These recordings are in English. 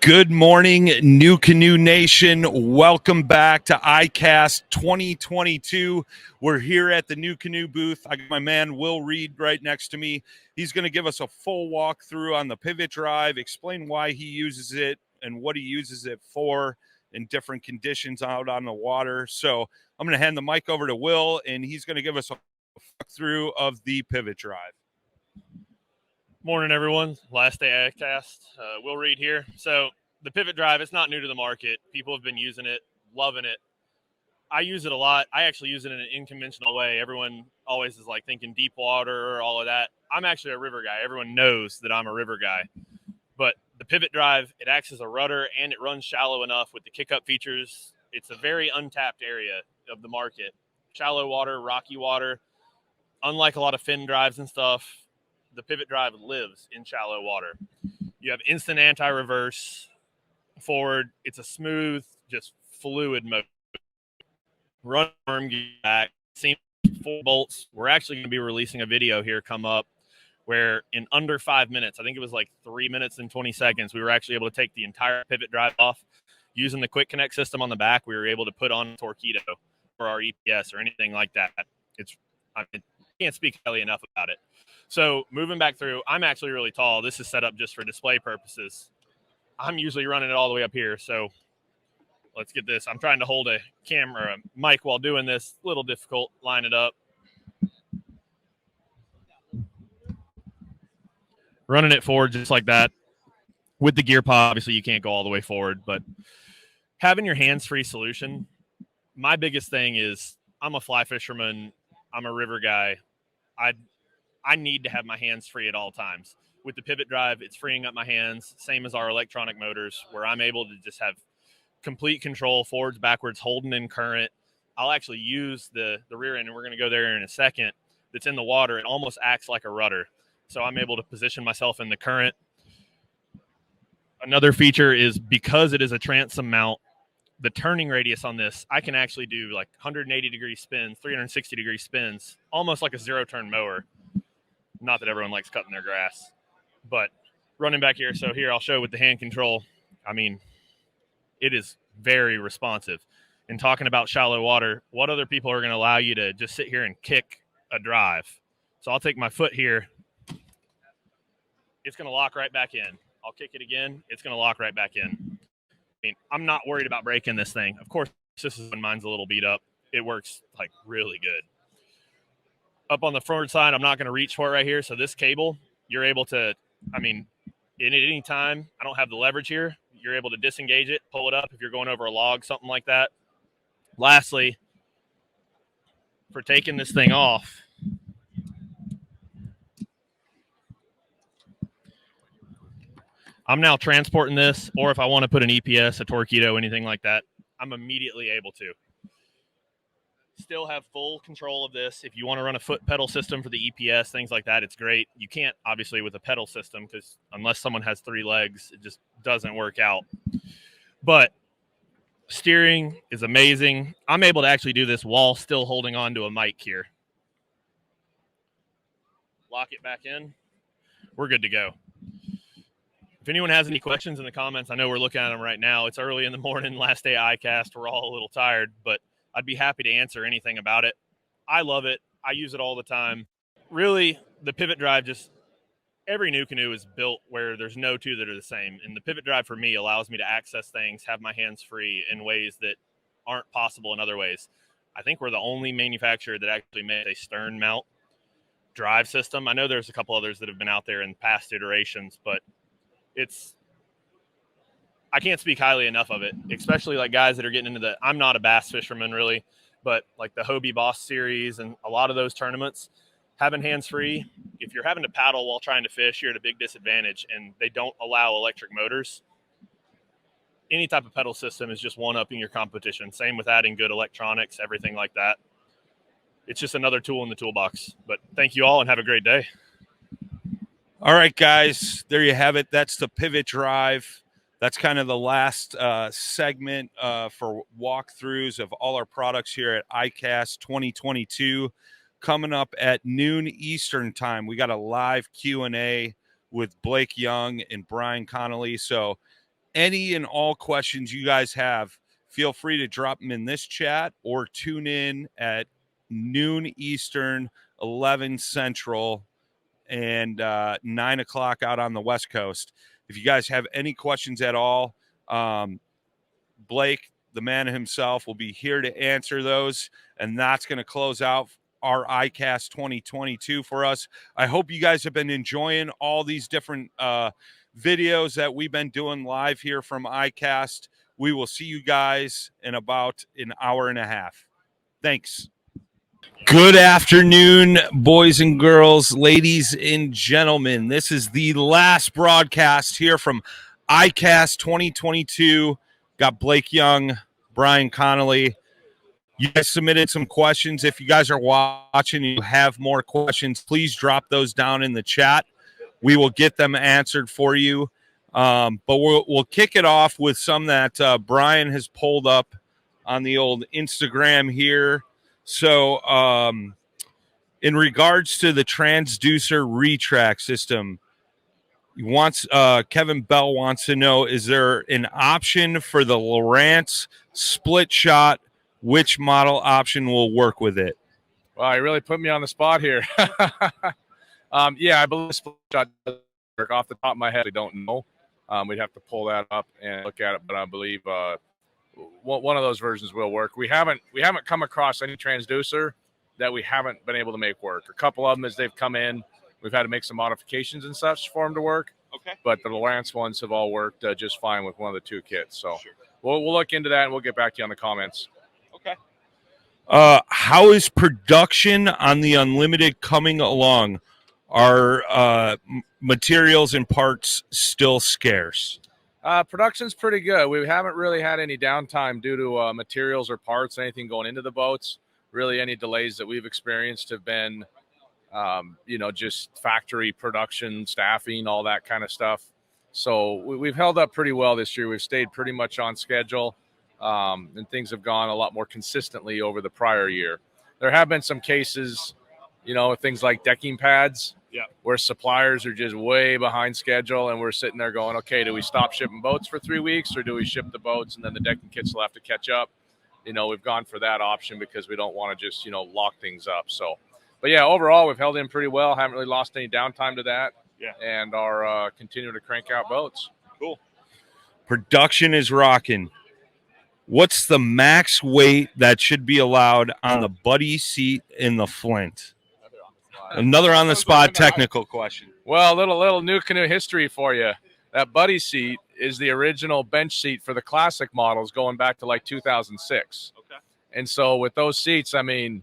Good morning, New Canoe Nation. Welcome back to ICast 2022. We're here at the New Canoe booth. I got my man Will Reed right next to me. He's going to give us a full walkthrough on the pivot drive, explain why he uses it and what he uses it for in different conditions out on the water. So I'm going to hand the mic over to Will, and he's going to give us a walkthrough of the pivot drive. Morning, everyone. Last day of ICast. Will Reed here. So the pivot drive, it's not new to the market. People have been using it, loving it. I use it a lot. I actually use it in an unconventional way. Everyone always is like thinking deep water or all of that. I'm actually a river guy. Everyone knows that I'm a river guy. But the pivot drive, it acts as a rudder and it runs shallow enough with the kick-up features. It's a very untapped area of the market. Shallow water, rocky water. Unlike a lot of fin drives and stuff, the pivot drive lives in shallow water. You have instant anti-reverse forward. It's a smooth, just fluid motor. Run arm get back. Seam 4 bolts. We're actually going to be releasing a video here come up where in under 5 minutes, I think it was like 3 minutes and 20 seconds, we were actually able to take the entire pivot drive off. Using the quick connect system on the back, we were able to put on a Torpedo for our EPS or anything like that. I can't speak highly enough about it. So moving back through, I'm actually really tall. This is set up just for display purposes. I'm usually running it all the way up here. So let's get this. I'm trying to hold a camera, a mic while doing this. A little difficult. Line it up. Running it forward just like that. With the gear pod, obviously you can't go all the way forward, but having your hands-free solution, my biggest thing is I'm a fly fisherman. I'm a river guy. I need to have my hands free at all times. With the pivot drive, it's freeing up my hands, same as our electronic motors, where I'm able to just have complete control, forwards, backwards, holding in current. I'll actually use the rear end, and we're going to go there in a second, that's in the water. It almost acts like a rudder. So I'm able to position myself in the current. Another feature is because it is a transom mount, the turning radius on this, I can actually do like 180-degree spins, 360-degree spins, almost like a zero-turn mower. Not that everyone likes cutting their grass, but running back here. So here I'll show with the hand control. I mean, it is very responsive. And talking about shallow water, what other people are going to allow you to just sit here and kick a drive? So I'll take my foot here. It's going to lock right back in. I'll kick it again. It's going to lock right back in. I mean, I'm not worried about breaking this thing. Of course, this is when mine's a little beat up. It works like really good. Up on the forward side, I'm not going to reach for it right here. So this cable, you're able to, I mean, at any time, I don't have the leverage here. You're able to disengage it, pull it up if you're going over a log, something like that. Lastly, for taking this thing off, I'm now transporting this, or if I want to put an EPS, a Torpedo, anything like that, I'm immediately able to. Still have full control of this. If you want to run a foot pedal system for the EPS, things like that, it's great. You can't, obviously, with a pedal system because unless someone has 3 legs, it just doesn't work out. But steering is amazing. I'm able to actually do this while still holding on to a mic here. Lock it back in. We're good to go. If anyone has any questions in the comments, I know we're looking at them right now. It's early in the morning, last day of ICast. We're all a little tired, but I'd be happy to answer anything about it. I love it. I use it all the time. Really, the pivot drive, just every new canoe is built where there's no two that are the same. And the pivot drive for me allows me to access things, have my hands free in ways that aren't possible in other ways. I think we're the only manufacturer that actually made a stern mount drive system. I know there's a couple others that have been out there in past iterations, but I can't speak highly enough of it, especially like guys that are getting into I'm not a bass fisherman really, but like the Hobie Boss series and a lot of those tournaments, having hands free, if you're having to paddle while trying to fish, you're at a big disadvantage, and they don't allow electric motors. Any type of pedal system is just one-upping your competition. Same with adding good electronics, everything like that. It's just another tool in the toolbox. But thank you all and have a great day. All right, guys, there you have it. That's the pivot drive. That's kind of the last segment for walkthroughs of all our products here at ICast 2022. Coming up at noon Eastern time, we got a live Q&A with Blake Young and Brian Connolly. So any and all questions you guys have, feel free to drop them in this chat or tune in at noon Eastern, 11 Central, and 9 o'clock out on the West Coast. If you guys have any questions at all, Blake, the man himself, will be here to answer those, and that's going to close out our ICast 2022 for us. I hope you guys have been enjoying all these different videos that we've been doing live here from ICast. We will see you guys in about an hour and a half. Thanks. Good afternoon, boys and girls, ladies and gentlemen. This is the last broadcast here from ICast 2022. Got Blake Young, Brian Connolly. You guys submitted some questions. If you guys are watching and you have more questions, please drop those down in the chat. We will get them answered for you. But we'll kick it off with some that Brian has pulled up on the old Instagram here. So in regards to the transducer retract system, Kevin Bell wants to know, is there an option for the Lowrance split shot? Which model option will work with it? Well, you really put me on the spot here. Yeah, I believe split shot does work. Off the top of my head, I don't know. We'd have to pull that up and look at it, but I believe one of those versions will work. We haven't come across any transducer that we haven't been able to make work. A couple of them, as they've come in, we've had to make some modifications and such for them to work. Okay. But the Lowrance ones have all worked just fine with one of the two kits. So Sure. we'll look into that and we'll get back to you on the comments. Okay. How is production on the Unlimited coming along? Are materials and parts still scarce? Production's pretty good. We haven't really had any downtime due to materials or parts, anything going into the boats. Really, any delays that we've experienced have been, just factory production, staffing, all that kind of stuff. So we've held up pretty well this year. We've stayed pretty much on schedule, and things have gone a lot more consistently over the prior year. There have been some cases, things like decking pads, where suppliers are just way behind schedule, and we're sitting there going, okay, do we stop shipping boats for 3 weeks, or do we ship the boats and then the decking kits will have to catch up? We've gone for that option because we don't want to just, lock things up. So, but yeah, overall, we've held in pretty well. Haven't really lost any downtime to that. Yeah. And are continuing to crank out boats. Cool. Production is rocking. What's the max weight that should be allowed on the buddy seat in the Flint? Another on the spot technical question. Well, a little new canoe history for you. That buddy seat is the original bench seat for the classic models going back to like 2006. Okay. And so with those seats, I mean,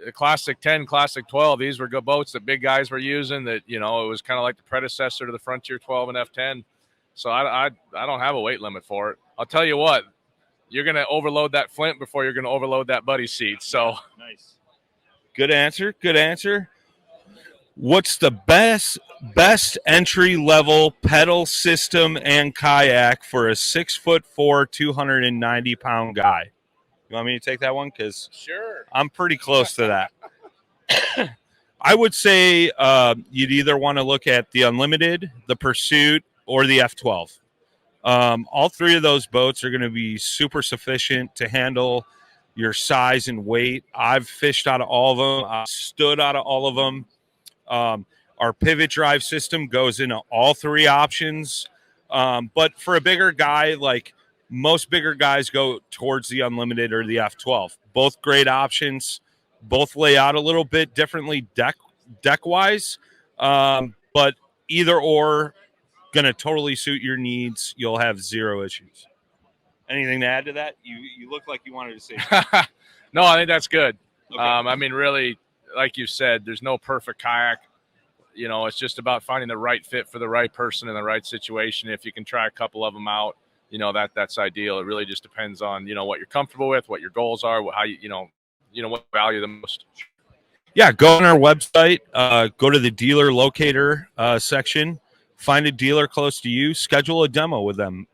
the Classic 10, Classic 12, these were good boats that big guys were using that, it was kind of like the predecessor to the Frontier 12 and F10. So I don't have a weight limit for it. I'll tell you what, you're going to overload that Flint before you're going to overload that buddy seat. So nice. Good answer. Good answer. What's the best entry level pedal system and kayak for a 6'4", 290-pound guy? You want me to take that one? Because sure, I'm pretty close to that. I would say you'd either want to look at the Unlimited, the Pursuit, or the F12. All three of those boats are going to be super sufficient to handle your size and weight. I've fished out of all of them. I've stood out of all of them. Our pivot drive system goes into all three options. But for a bigger guy, like most bigger guys go towards the Unlimited or the F12. Both great options. Both lay out a little bit differently deck-wise. But either or, going to totally suit your needs. You'll have zero issues. Anything to add to that? You look like you wanted to say something. No, I think that's good. Okay. I mean, really, like you said, there's no perfect kayak. It's just about finding the right fit for the right person in the right situation. If you can try a couple of them out, that's ideal. It really just depends on, what you're comfortable with, what your goals are, how what you value the most. Yeah, go on our website, go to the dealer locator section, find a dealer close to you, schedule a demo with them.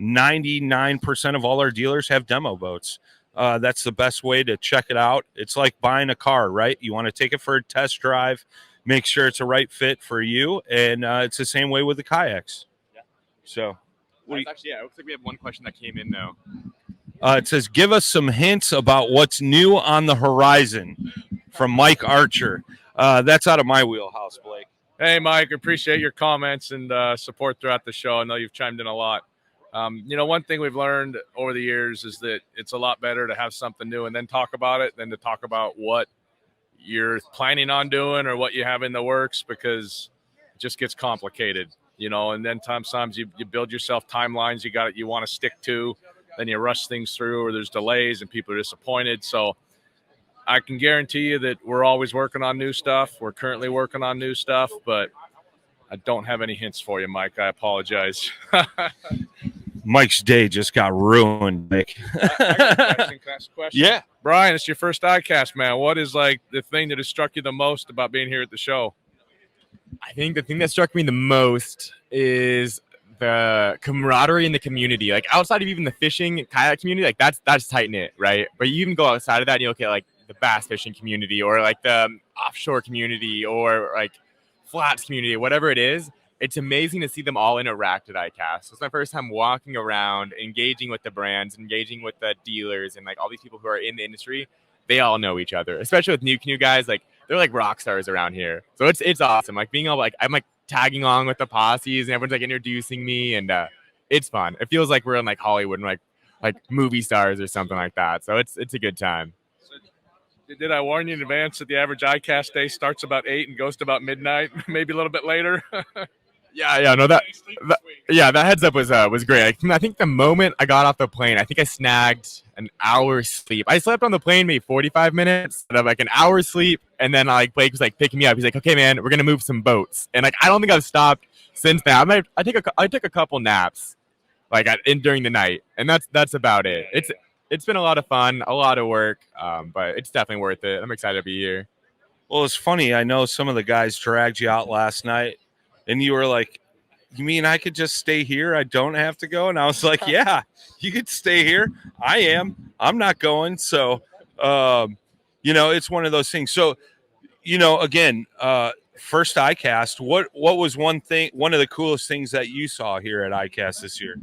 99% of all our dealers have demo boats. That's the best way to check it out. It's like buying a car, right? You want to take it for a test drive, make sure it's a right fit for you, and it's the same way with the kayaks. Yeah. So Actually, it looks like we have one question that came in though. It says, give us some hints about what's new on the horizon from Mike Archer. That's out of my wheelhouse, Blake. Hey, Mike, appreciate your comments and support throughout the show. I know you've chimed in a lot. One thing we've learned over the years is that it's a lot better to have something new and then talk about it than to talk about what you're planning on doing or what you have in the works, because it just gets complicated, and then sometimes you build yourself timelines you want to stick to, then you rush things through or there's delays and people are disappointed. So I can guarantee you that we're always working on new stuff. We're currently working on new stuff, but I don't have any hints for you, Mike. I apologize. Mike's day just got ruined, Nick. I got a question. Can I ask a question? Yeah. Brian, it's your first ICast, man. What is the thing that has struck you the most about being here at the show? I think the thing that struck me the most is the camaraderie in the community. Like outside of even the fishing kayak community, that's tight knit, right? But you even go outside of that and you look at the bass fishing community or the offshore community or flats community, whatever it is. It's amazing to see them all interact at ICast. It's my first time walking around, engaging with the brands, engaging with the dealers, and all these people who are in the industry. They all know each other, especially with new canoe guys. They're like rock stars around here. So it's awesome. Being able I'm tagging along with the posses, and everyone's introducing me, and it's fun. It feels like we're in Hollywood and like movie stars or something like that. So it's a good time. Did I warn you in advance that the average ICast day starts about 8 and goes to about midnight, maybe a little bit later? Yeah, no, that heads up was great. I think the moment I got off the plane, I think I snagged an hour's sleep. I slept on the plane maybe 45 minutes, out of an hour's sleep, and then Blake was picking me up. He's like, "Okay, man, we're gonna move some boats," and I don't think I've stopped since then. I took a couple naps, during the night, and that's about it. It's been a lot of fun, a lot of work, but it's definitely worth it. I'm excited to be here. Well, it's funny. I know some of the guys dragged you out last night, and you were like, "You mean I could just stay here? I don't have to go?" And I was like, "Yeah, you could stay here. I'm not going." So, it's one of those things. So, again, first ICast, what was one of the coolest things that you saw here at ICast this year?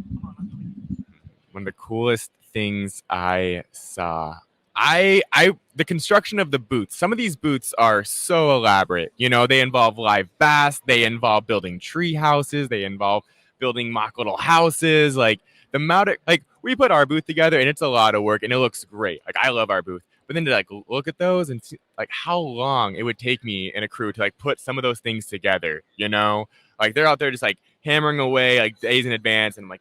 One of the coolest things I saw. The construction of the booths. Some of these booths are so elaborate. They involve live bass. They involve building tree houses. They involve building mock little houses. The amount of we put our booth together and it's a lot of work and it looks great. I love our booth. But then to look at those and see how long it would take me and a crew to put some of those things together. They're out there just hammering away days in advance, and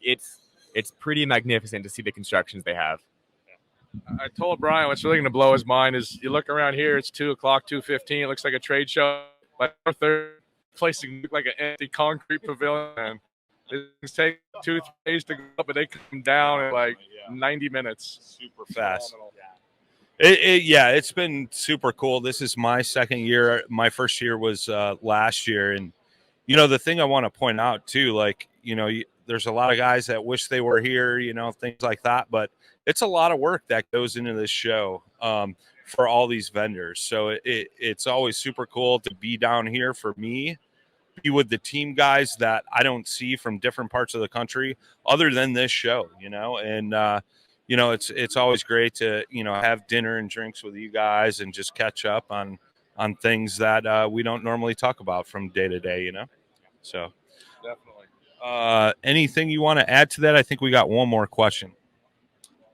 it's pretty magnificent to see the constructions they have. I told Brian what's really going to blow his mind is you look around here, it's 2 o'clock, 2:15. It looks like a trade show. Our third place look like an empty concrete pavilion. Things take 2-3 days to go up, but they come down in 90 minutes. Super fast. It's been super cool. This is my second year. My first year was last year. And, the thing I want to point out too, there's a lot of guys that wish they were here, things like that. But it's a lot of work that goes into this show for all these vendors. So it's always super cool to be down here for me, be with the team guys that I don't see from different parts of the country other than this show, and, it's always great to, have dinner and drinks with you guys and just catch up on things that we don't normally talk about from day to day, So Definitely. Anything you want to add to that? I think we got one more question.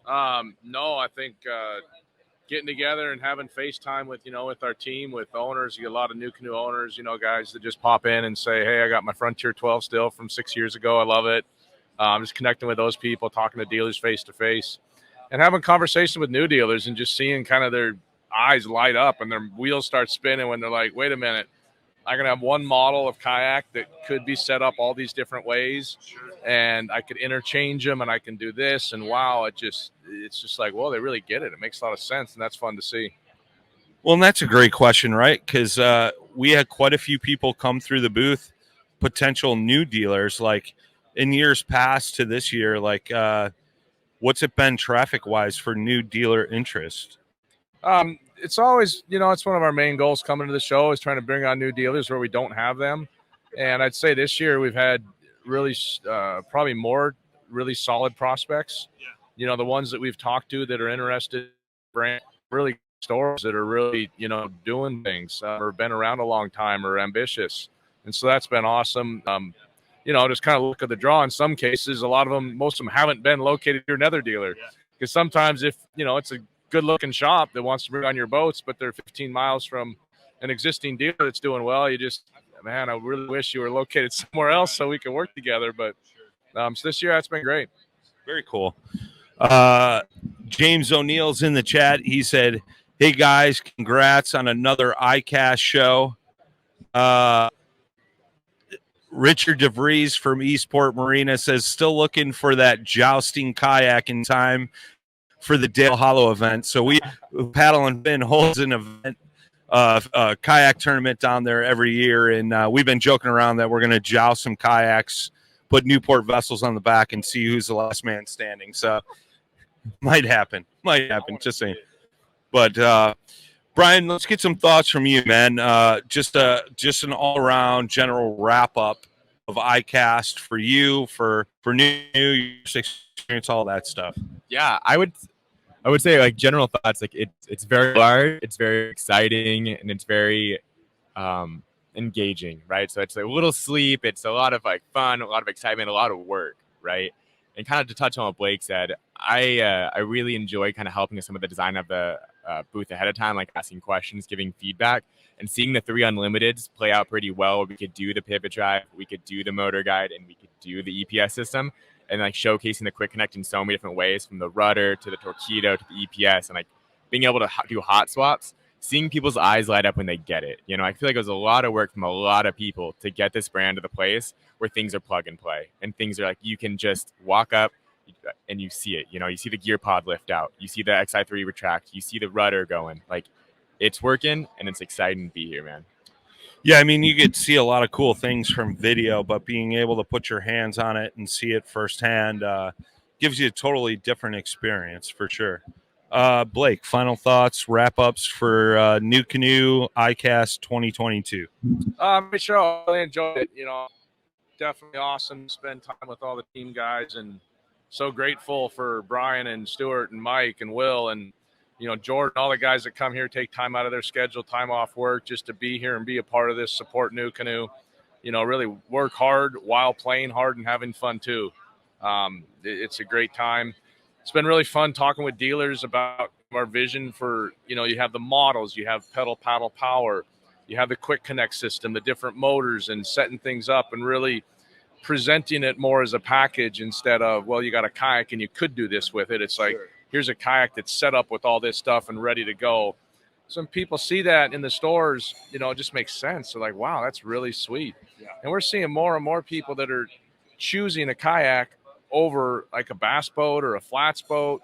No, I think getting together and having FaceTime with our team, with owners. You get a lot of new canoe owners, guys that just pop in and say, "Hey, I got my Frontier 12 still from 6 years ago. I love it." Just connecting with those people, talking to dealers face to face, and having conversation with new dealers and just seeing kind of their eyes light up and their wheels start spinning when they're like, "Wait a minute, I'm going to have one model of kayak that could be set up all these different ways, and I could interchange them and I can do this." And wow, it's just well, they really get it. It makes a lot of sense, and that's fun to see. Well, and that's a great question, right? Because we had quite a few people come through the booth, potential new dealers, in years past to this year. What's it been traffic-wise for new dealer interest? It's always, it's one of our main goals coming to the show is trying to bring on new dealers where we don't have them. And I'd say this year we've had really probably more really solid prospects. Yeah. You know, the ones that we've talked to that are interested, brand really stores that are really, you know, doing things or been around a long time or ambitious. And so that's been awesome. You know, just kind of look at the draw. In some cases, a lot of them, most of them haven't been located to another dealer. Because sometimes if, you know, it's a good looking shop that wants to bring on your boats, but they're 15 miles from an existing dealer that's doing well, you just, man, I really wish you were located somewhere else so we could work together. But so this year, that's been great. Very cool. James O'Neill's in the chat. He said, hey, guys, congrats on another ICast show. Richard DeVries from Eastport Marina says, still looking for that jousting kayak in time for the Dale Hollow event. So we Paddle and Fin holds an event, a kayak tournament down there every year. And we've been joking around that we're going to joust some kayaks, put Newport vessels on the back, and see who's the last man standing. So might happen. Just saying. But Brian, let's get some thoughts from you, man. Just an all-around general wrap-up of ICast for you, for new experience, all that stuff. Yeah, I would say like general thoughts. Like it's very large, it's very exciting, and it's very engaging, right? So it's a little sleep. It's a lot of like fun, a lot of excitement, a lot of work, right? And kind of to touch on what Blake said, I really enjoy kind of helping with some of the design of the booth ahead of time, like asking questions, giving feedback, and seeing the 3 Unlimiteds play out pretty well. We could do the pivot drive, we could do the motor guide, and we could do the EPS system, and like showcasing the quick connect in so many different ways, from the rudder to the torpedo to the EPS, and like being able to do hot swaps, seeing people's eyes light up when they get it. You know, I feel like it was a lot of work from a lot of people to get this brand to the place where things are plug and play, and things are like you can just walk up and you see it. You know, you see the gear pod lift out, you see the XI3 retract, you see the rudder going. Like, it's working, and it's exciting to be here, man. Yeah, I mean, you get to see a lot of cool things from video, but being able to put your hands on it and see it firsthand gives you a totally different experience for sure. Blake, final thoughts, wrap-ups for New Canoe ICast 2022. Great show. I really enjoyed it. You know, definitely awesome to spend time with all the team guys, and so grateful for Brian and Stuart and Mike and Will and, you know, Jordan, all the guys that come here, take time out of their schedule, time off work, just to be here and be a part of this, support New Canoe, you know, really work hard while playing hard and having fun too. It's a great time. It's been really fun talking with dealers about our vision for, you know, you have the models, you have pedal paddle power, you have the quick connect system, the different motors, and setting things up and really presenting it more as a package instead of, well, you got a kayak and you could do this with it. It's like, sure, here's a kayak that's set up with all this stuff and ready to go. Some people see that in the stores, you know, it just makes sense. They're like, wow, that's really sweet. Yeah. And we're seeing more and more people that are choosing a kayak over like a bass boat or a flats boat,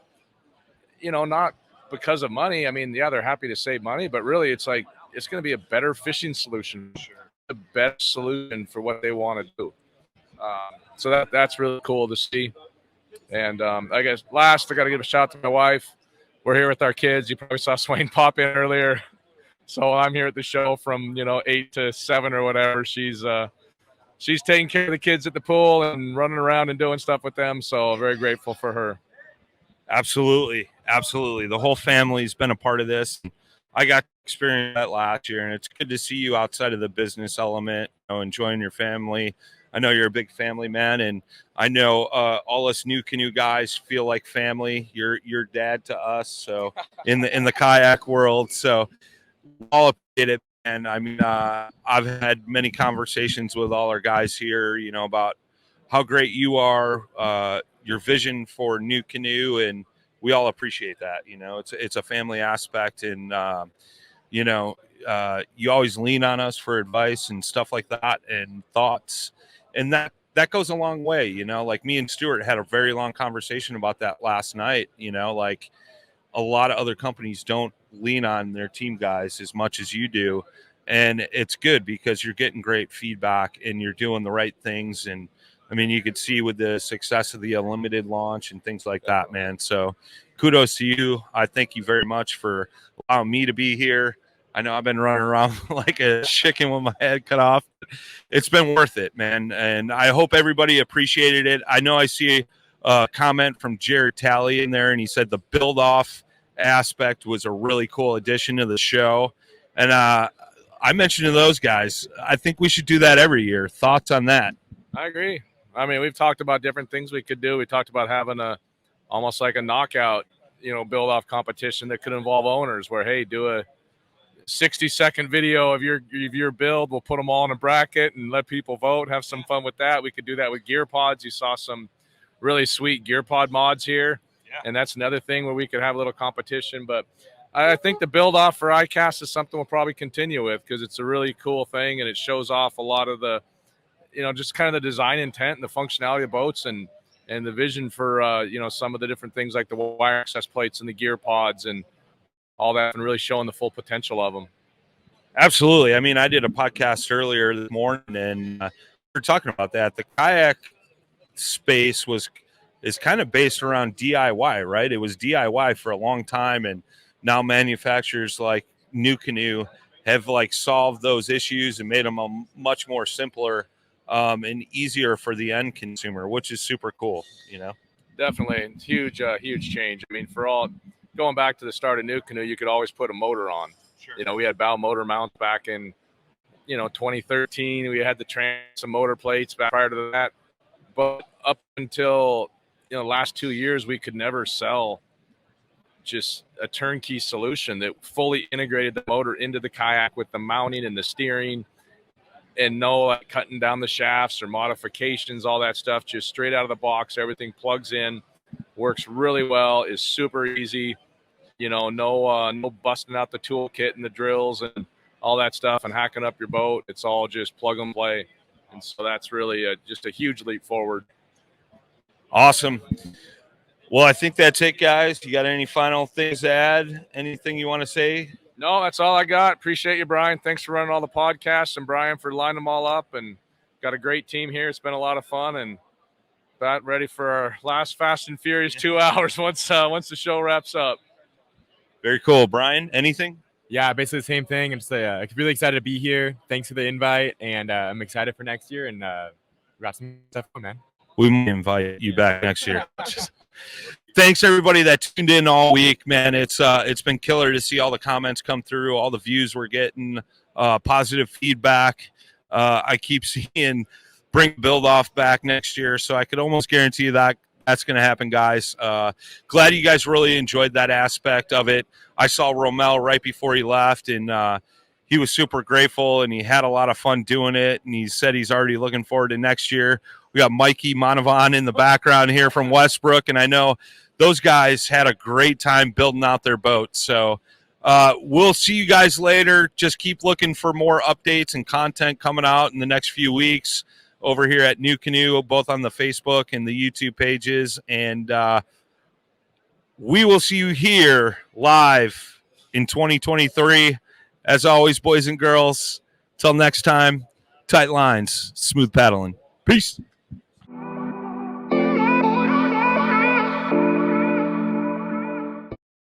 you know, not because of money. I mean, yeah, they're happy to save money, but really it's like, it's going to be a better fishing solution, sure, a better solution for what they want to do. So that's really cool to see. And I guess last, I got to give a shout out to my wife. We're here with our kids. You probably saw Swain pop in earlier. So I'm here at the show from, you know, 8 to 7 or whatever. She's taking care of the kids at the pool and running around and doing stuff with them. So very grateful for her. Absolutely. The whole family's been a part of this. I got to experience that last year, and it's good to see you outside of the business element, you know, enjoying your family. I know you're a big family man, and I know all us New Canoe guys feel like family. You're dad to us, so in the kayak world. So all appreciate it. And I mean, I've had many conversations with all our guys here, you know, about how great you are, your vision for New Canoe, and we all appreciate that. You know, it's a family aspect, and you know, you always lean on us for advice and stuff like that and thoughts. And that goes a long way, you know, like me and Stuart had a very long conversation about that last night. You know, like a lot of other companies don't lean on their team guys as much as you do. And it's good because you're getting great feedback and you're doing the right things. And I mean, you could see with the success of the Unlimited launch and things like that, man. So kudos to you. I thank you very much for allowing me to be here. I know I've been running around like a chicken with my head cut off. It's been worth it, man. And I hope everybody appreciated it. I know I see comment from Jared Talley in there, and he said the build off aspect was a really cool addition to the show. And I mentioned to those guys, I think we should do that every year. Thoughts on that? I agree. I mean, we've talked about different things we could do. We talked about having almost like a knockout, build off competition that could involve owners where, hey, do a 60-second video of your build. We'll put them all in a bracket and let people vote, have some fun with that. We could do that with gear pods. You saw some really sweet gear pod mods here. Yeah. And that's another thing where we could have a little competition. But I think the build off for ICast is something we'll probably continue with because it's a really cool thing and it shows off a lot of the, just kind of the design intent and the functionality of boats and the vision for, some of the different things like the wire access plates and the gear pods and all that, and really showing the full potential of them. Absolutely. I mean, I did a podcast earlier this morning, and we were talking about that. The kayak space is kind of based around DIY, right? It was DIY for a long time, and now manufacturers like New Canoe have solved those issues and made them much more simpler and easier for the end consumer, which is super cool. Definitely huge change. I mean, going back to the start of New Canoe, you could always put a motor on. Sure. We had bow motor mounts back in 2013. We had some motor plates back prior to that, but up until last 2 years, we could never sell just a turnkey solution that fully integrated the motor into the kayak with the mounting and the steering, and no cutting down the shafts or modifications, all that stuff. Just straight out of the box, everything plugs in, works really well, is super easy. No busting out the toolkit and the drills and all that stuff and hacking up your boat. It's all just plug and play. And so that's really just a huge leap forward. Awesome. Well, I think that's it, guys. You got any final things to add? Anything you want to say? No, that's all I got. Appreciate you, Brian. Thanks for running all the podcasts, and Brian for lining them all up. And got a great team here. It's been a lot of fun, and about ready for our last Fast and Furious 2 hours once the show wraps up. Very cool. Brian, anything? Yeah, basically the same thing. I'm just really excited to be here. Thanks for the invite, and I'm excited for next year, and got some stuff on, man. We might invite you back next year. Thanks everybody that tuned in all week, man. It's been killer to see all the comments come through, all the views we're getting, positive feedback. I keep seeing bring build off back next year, so I could almost guarantee you that that's going to happen, guys. Glad you guys really enjoyed that aspect of it. I saw Romel right before he left, and he was super grateful, and he had a lot of fun doing it, and he said he's already looking forward to next year. We got Mikey Monavon in the background here from Westbrook, and I know those guys had a great time building out their boat. So we'll see you guys later. Just keep looking for more updates and content coming out in the next few weeks over here at New Canoe, both on the Facebook and the YouTube pages. And we will see you here live in 2023. As always, boys and girls, till next time, tight lines, smooth paddling. Peace.